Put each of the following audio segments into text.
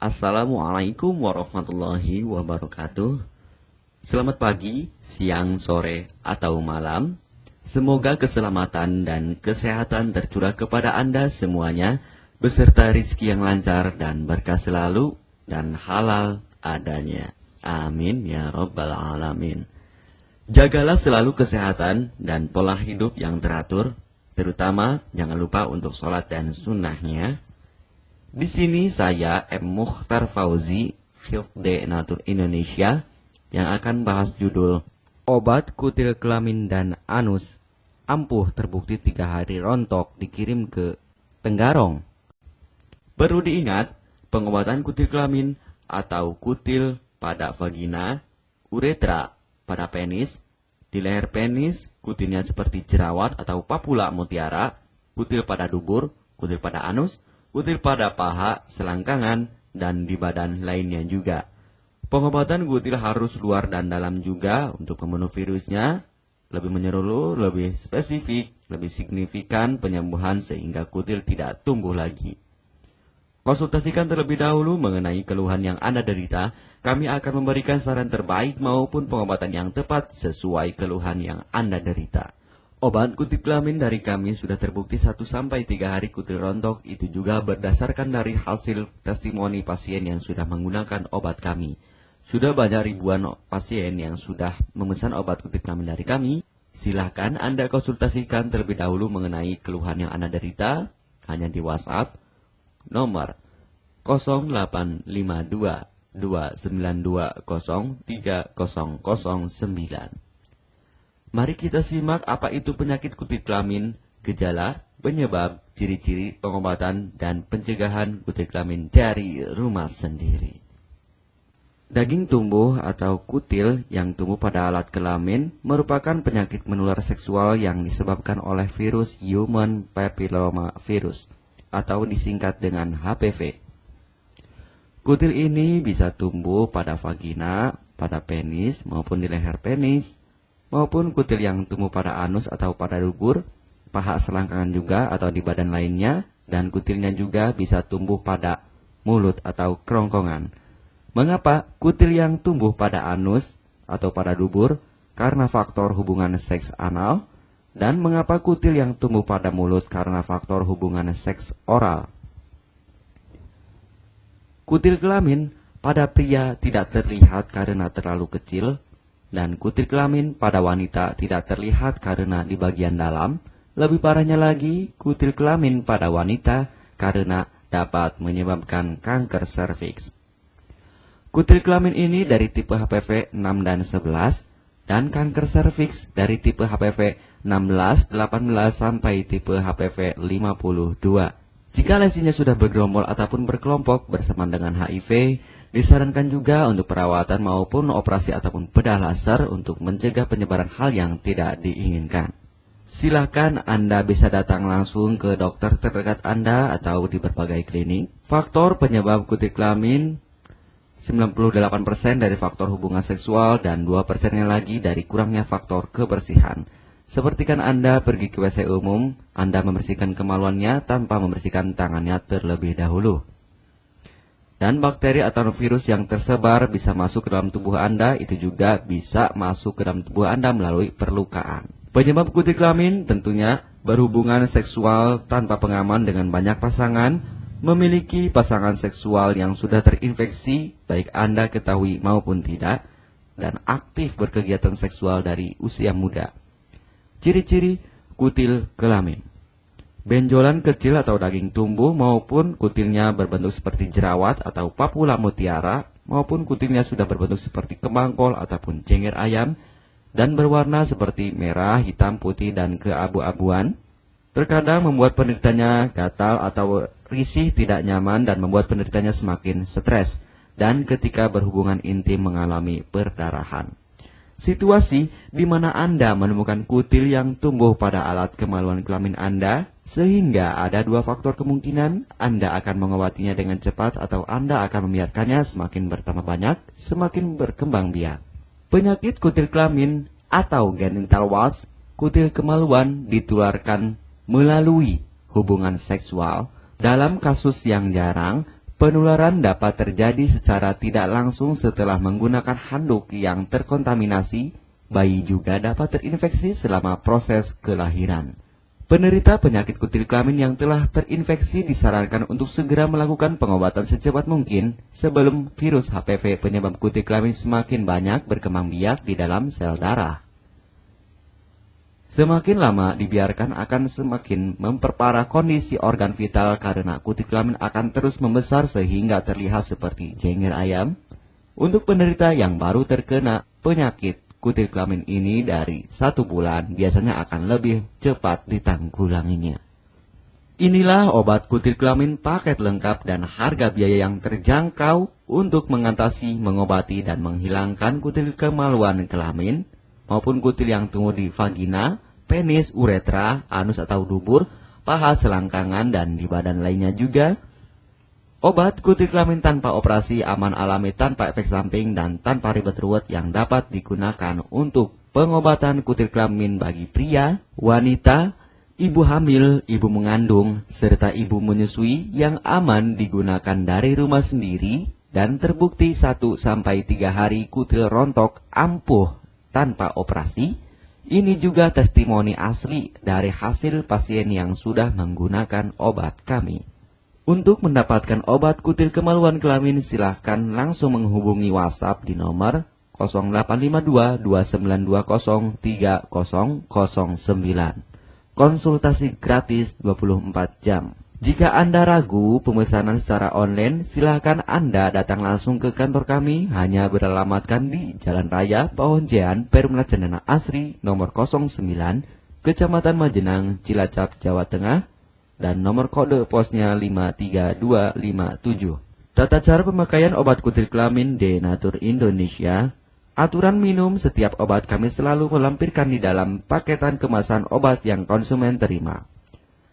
Assalamualaikum warahmatullahi wabarakatuh. Selamat pagi, siang, sore, atau malam. Semoga keselamatan dan kesehatan tercurah kepada Anda semuanya, beserta rizki yang lancar dan berkah selalu dan halal adanya. Amin ya rabbal alamin. Jagalah selalu kesehatan dan pola hidup yang teratur, terutama jangan lupa untuk sholat dan sunnahnya. Di sini saya M. Mukhtar Fauzi, Hifdz Natur Indonesia, yang akan bahas judul Obat Kutil Kelamin dan Anus ampuh terbukti 3 hari rontok dikirim ke Tenggarong. Perlu diingat, pengobatan kutil kelamin atau kutil pada vagina, uretra pada penis, di leher penis, kutilnya seperti jerawat atau papula mutiara, kutil pada dubur, kutil pada anus, kutil pada paha, selangkangan, dan di badan lainnya juga. Pengobatan kutil harus luar dan dalam juga untuk membunuh virusnya, lebih menyeluruh, lebih spesifik, lebih signifikan penyembuhan sehingga kutil tidak tumbuh lagi. Konsultasikan terlebih dahulu mengenai keluhan yang Anda derita, kami akan memberikan saran terbaik maupun pengobatan yang tepat sesuai keluhan yang Anda derita. Obat kutil kelamin dari kami sudah terbukti 1-3 hari kutil rontok, itu juga berdasarkan dari hasil testimoni pasien yang sudah menggunakan obat kami. Sudah banyak ribuan pasien yang sudah memesan obat kutil kelamin dari kami. Silahkan Anda konsultasikan terlebih dahulu mengenai keluhan yang Anda derita, hanya di WhatsApp nomor 0852 292 03009. Mari kita simak apa itu penyakit kutil kelamin, gejala, penyebab, ciri-ciri, pengobatan, dan pencegahan kutil kelamin dari rumah sendiri. Daging tumbuh atau kutil yang tumbuh pada alat kelamin merupakan penyakit menular seksual yang disebabkan oleh virus Human Papilloma Virus atau disingkat dengan HPV. Kutil ini bisa tumbuh pada vagina, pada penis, maupun di leher penis, maupun kutil yang tumbuh pada anus atau pada dubur, paha selangkangan juga atau di badan lainnya, dan kutilnya juga bisa tumbuh pada mulut atau kerongkongan. Mengapa kutil yang tumbuh pada anus atau pada dubur? Karena faktor hubungan seks anal. Dan mengapa kutil yang tumbuh pada mulut? Karena faktor hubungan seks oral. Kutil kelamin pada pria tidak terlihat karena terlalu kecil, dan kutil kelamin pada wanita tidak terlihat karena di bagian dalam. Lebih parahnya lagi, kutil kelamin pada wanita karena dapat menyebabkan kanker serviks. Kutil kelamin ini dari tipe HPV 6 dan 11, dan kanker serviks dari tipe HPV 16, 18, sampai tipe HPV 52. Jika lesinya sudah bergerombol ataupun berkelompok bersamaan dengan HIV, disarankan juga untuk perawatan maupun operasi ataupun bedah laser untuk mencegah penyebaran hal yang tidak diinginkan. Silakan Anda bisa datang langsung ke dokter terdekat Anda atau di berbagai klinik. Faktor penyebab kutil kelamin 98% dari faktor hubungan seksual dan 2%-nya lagi dari kurangnya faktor kebersihan. Sepertikan Anda pergi ke WC umum, Anda membersihkan kemaluannya tanpa membersihkan tangannya terlebih dahulu. Dan bakteri atau virus yang tersebar bisa masuk ke dalam tubuh Anda, itu juga bisa masuk ke dalam tubuh Anda melalui perlukaan. Penyebab kutil kelamin tentunya berhubungan seksual tanpa pengaman dengan banyak pasangan, memiliki pasangan seksual yang sudah terinfeksi, baik Anda ketahui maupun tidak, dan aktif berkegiatan seksual dari usia muda. Ciri-ciri kutil kelamin: benjolan kecil atau daging tumbuh maupun kutilnya berbentuk seperti jerawat atau papula mutiara, maupun kutilnya sudah berbentuk seperti kembang kol ataupun cengir ayam dan berwarna seperti merah, hitam, putih, dan keabu-abuan. Terkadang membuat penderitanya gatal atau risih, tidak nyaman, dan membuat penderitanya semakin stres, dan ketika berhubungan intim mengalami perdarahan. Situasi di mana Anda menemukan kutil yang tumbuh pada alat kemaluan kelamin Anda, sehingga ada 2 faktor kemungkinan: Anda akan mengobatinya dengan cepat atau Anda akan membiarkannya semakin bertambah banyak, semakin berkembang biak. Penyakit kutil kelamin atau genital warts, kutil kemaluan ditularkan melalui hubungan seksual. Dalam kasus yang jarang, Penularan dapat terjadi secara tidak langsung setelah menggunakan handuk yang terkontaminasi. Bayi juga dapat terinfeksi selama proses kelahiran. Penderita penyakit kutil kelamin yang telah terinfeksi disarankan untuk segera melakukan pengobatan secepat mungkin sebelum virus HPV penyebab kutil kelamin semakin banyak berkembang biak di dalam sel darah. Semakin lama dibiarkan akan semakin memperparah kondisi organ vital karena kutil kelamin akan terus membesar sehingga terlihat seperti jengger ayam. Untuk penderita yang baru terkena penyakit kutil kelamin ini dari 1 bulan biasanya akan lebih cepat ditanggulanginya. Inilah obat kutil kelamin paket lengkap dan harga biaya yang terjangkau untuk mengatasi, mengobati, dan menghilangkan kutil kemaluan kelamin maupun kutil yang tumbuh di vagina, penis, uretra, anus atau dubur, paha, selangkangan, dan di badan lainnya juga. Obat kutil kelamin tanpa operasi, aman alami, tanpa efek samping, dan tanpa ribet ruwet yang dapat digunakan untuk pengobatan kutil kelamin bagi pria, wanita, ibu hamil, ibu mengandung, serta ibu menyusui yang aman digunakan dari rumah sendiri dan terbukti 1-3 hari kutil rontok ampuh tanpa operasi. Ini juga testimoni asli dari hasil pasien yang sudah menggunakan obat kami. Untuk mendapatkan obat kutil kemaluan kelamin silahkan langsung menghubungi WhatsApp di nomor 0852 2920 3009. Konsultasi gratis 24 jam. Jika Anda ragu pemesanan secara online, silakan Anda datang langsung ke kantor kami, hanya beralamatkan di Jalan Raya Pahonjean, Perumna Cendana Asri, nomor 09, Kecamatan Majenang, Cilacap, Jawa Tengah, dan nomor kode posnya 53257. Tata cara pemakaian obat kutil kelamin Denatur Indonesia. Aturan minum setiap obat kami selalu melampirkan di dalam paketan kemasan obat yang konsumen terima.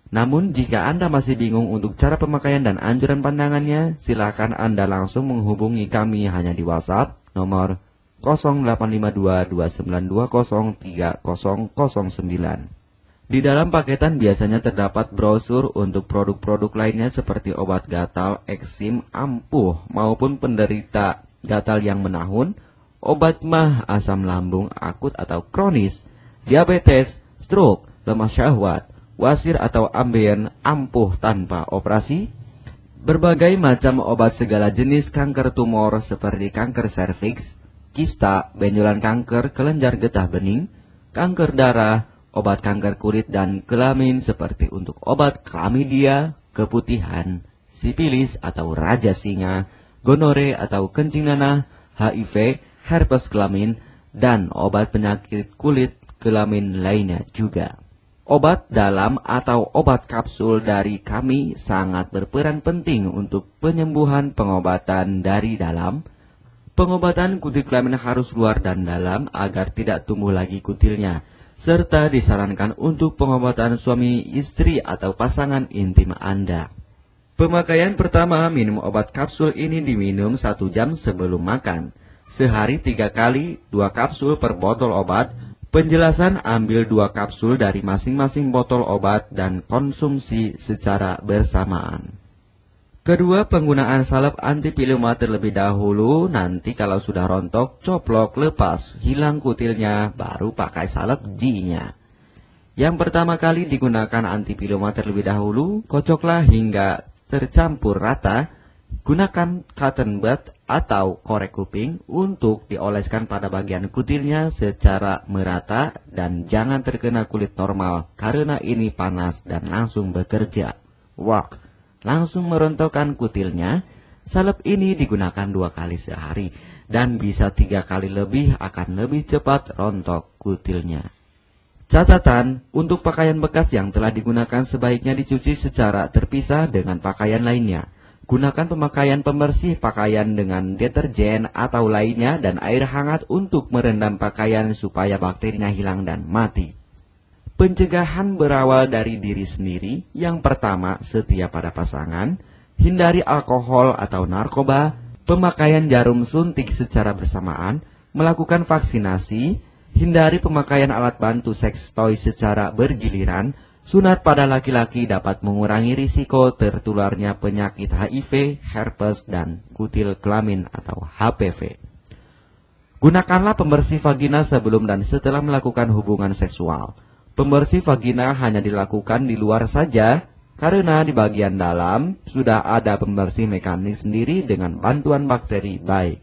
Namun, jika Anda masih bingung untuk cara pemakaian dan anjuran pandangannya, silakan Anda langsung menghubungi kami hanya di WhatsApp nomor 0852 2920 3009. Di dalam paketan biasanya terdapat brosur untuk produk-produk lainnya seperti obat gatal, eksim, ampuh, maupun penderita gatal yang menahun, obat mah, asam lambung akut atau kronis, diabetes, stroke, lemah syahwat, wasir atau ambien ampuh tanpa operasi, berbagai macam obat segala jenis kanker tumor seperti kanker serviks, kista, benjolan kanker, kelenjar getah bening, kanker darah, obat kanker kulit dan kelamin seperti untuk obat klamidia, keputihan, sipilis atau raja singa, gonore atau kencing nanah, HIV, herpes kelamin, dan obat penyakit kulit kelamin lainnya juga. Obat dalam atau obat kapsul dari kami sangat berperan penting untuk penyembuhan pengobatan dari dalam. Pengobatan kutil kelamin harus luar dan dalam agar tidak tumbuh lagi kutilnya, serta disarankan untuk pengobatan suami, istri, atau pasangan intim Anda. Pemakaian pertama, minum obat kapsul ini diminum 1 jam sebelum makan. Sehari 3 kali, 2 kapsul per botol obat. Penjelasan, ambil 2 kapsul dari masing-masing botol obat dan konsumsi secara bersamaan. Kedua, penggunaan salep anti piluma terlebih dahulu, nanti kalau sudah rontok, coplok, lepas, hilang kutilnya, baru pakai salep G-nya. Yang pertama kali digunakan anti piluma terlebih dahulu, kocoklah hingga tercampur rata. Gunakan cotton bud atau korek kuping untuk dioleskan pada bagian kutilnya secara merata dan jangan terkena kulit normal karena ini panas dan langsung bekerja. Langsung merontokkan kutilnya. Salep ini digunakan 2 kali sehari dan bisa 3 kali lebih akan lebih cepat rontok kutilnya. Catatan, untuk pakaian bekas yang telah digunakan sebaiknya dicuci secara terpisah dengan pakaian lainnya. Gunakan pemakaian pembersih pakaian dengan deterjen atau lainnya dan air hangat untuk merendam pakaian supaya bakterinya hilang dan mati. Pencegahan berawal dari diri sendiri. Yang pertama, setia pada pasangan, hindari alkohol atau narkoba, pemakaian jarum suntik secara bersamaan, melakukan vaksinasi, hindari pemakaian alat bantu seks toy secara bergiliran, Sunat pada laki-laki dapat mengurangi risiko tertularnya penyakit HIV, herpes, dan kutil kelamin atau HPV. Gunakanlah pembersih vagina sebelum dan setelah melakukan hubungan seksual. Pembersih vagina hanya dilakukan di luar saja, karena di bagian dalam sudah ada pembersih mekanik sendiri dengan bantuan bakteri baik.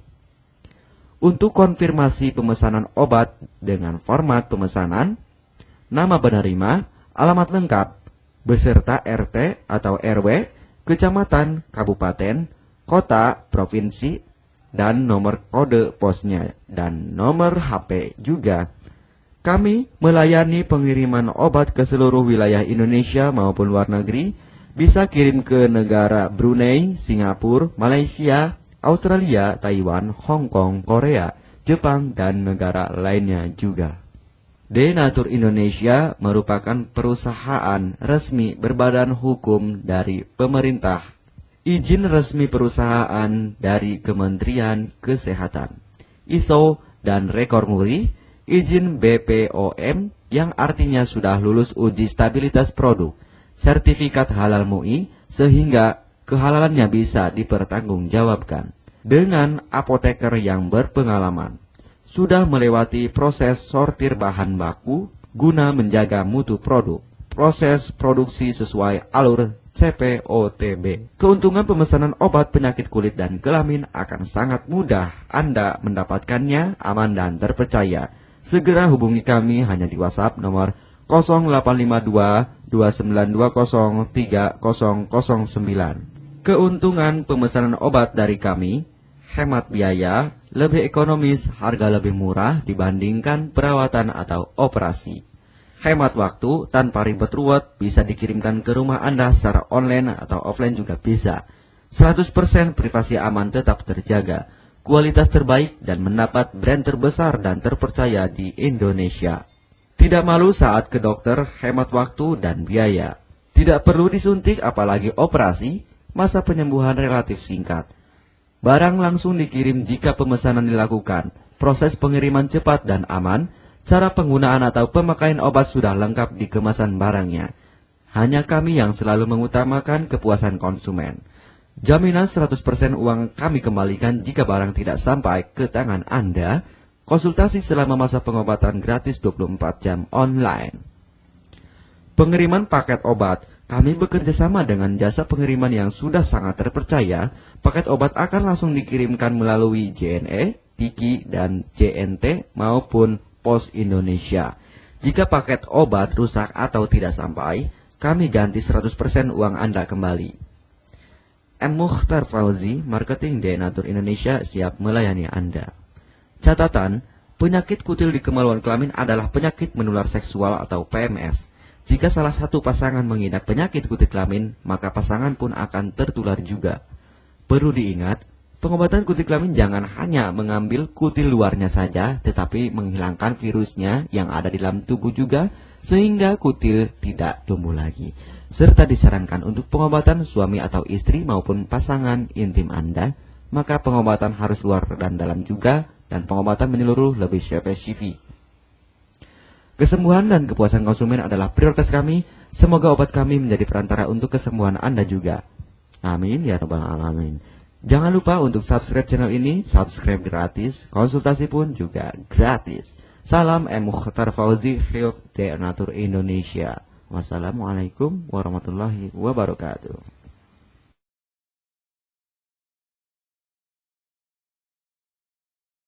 Untuk konfirmasi pemesanan obat dengan format pemesanan, nama penerima, alamat lengkap, beserta RT atau RW, kecamatan, kabupaten, kota, provinsi, dan nomor kode posnya, dan nomor HP juga. Kami melayani pengiriman obat ke seluruh wilayah Indonesia maupun luar negeri, bisa kirim ke negara Brunei, Singapura, Malaysia, Australia, Taiwan, Hong Kong, Korea, Jepang, dan negara lainnya juga. Denatur Indonesia merupakan perusahaan resmi berbadan hukum dari pemerintah. Izin resmi perusahaan dari Kementerian Kesehatan, ISO dan rekor muri, izin BPOM yang artinya sudah lulus uji stabilitas produk, sertifikat halal MUI sehingga kehalalannya bisa dipertanggungjawabkan. Dengan apoteker yang berpengalaman, sudah melewati proses sortir bahan baku guna menjaga mutu produk, proses produksi sesuai alur CPOTB. Keuntungan pemesanan obat penyakit kulit dan kelamin akan sangat mudah Anda mendapatkannya, aman dan terpercaya. Segera hubungi kami hanya di WhatsApp nomor 0852 2920 3009. Keuntungan pemesanan obat dari kami, hemat biaya, lebih ekonomis, harga lebih murah dibandingkan perawatan atau operasi. Hemat waktu tanpa ribet ruwet, bisa dikirimkan ke rumah Anda secara online atau offline juga bisa. 100% privasi aman tetap terjaga, kualitas terbaik dan mendapat brand terbesar dan terpercaya di Indonesia. Tidak malu saat ke dokter, hemat waktu dan biaya. Tidak perlu disuntik apalagi operasi, masa penyembuhan relatif singkat. Barang langsung dikirim jika pemesanan dilakukan, proses pengiriman cepat dan aman, cara penggunaan atau pemakaian obat sudah lengkap di kemasan barangnya. Hanya kami yang selalu mengutamakan kepuasan konsumen. Jaminan 100% uang kami kembalikan jika barang tidak sampai ke tangan Anda. Konsultasi selama masa pengobatan gratis 24 jam online. Pengiriman paket obat. Kami bekerja sama dengan jasa pengiriman yang sudah sangat terpercaya. Paket obat akan langsung dikirimkan melalui JNE, Tiki, dan JNT maupun Pos Indonesia. Jika paket obat rusak atau tidak sampai, kami ganti 100% uang Anda kembali. M. Mukhtar Fauzi, Marketing Denatur Indonesia, siap melayani Anda. Catatan, penyakit kutil di kemaluan kelamin adalah penyakit menular seksual atau PMS. Jika salah satu pasangan mengidap penyakit kutil kelamin, maka pasangan pun akan tertular juga. Perlu diingat, pengobatan kutil kelamin jangan hanya mengambil kutil luarnya saja, tetapi menghilangkan virusnya yang ada di dalam tubuh juga, sehingga kutil tidak tumbuh lagi. Serta disarankan untuk pengobatan suami atau istri maupun pasangan intim Anda, maka pengobatan harus luar dan dalam juga, dan pengobatan menyeluruh lebih spesifik. Kesembuhan dan kepuasan konsumen adalah prioritas kami. Semoga obat kami menjadi perantara untuk kesembuhan Anda juga. Amin ya rabbal alamin. Jangan lupa untuk subscribe channel ini, subscribe gratis, konsultasi pun juga gratis. Salam M. Mukhtar Fauzi, Health Denatur Indonesia. Wassalamualaikum warahmatullahi wabarakatuh.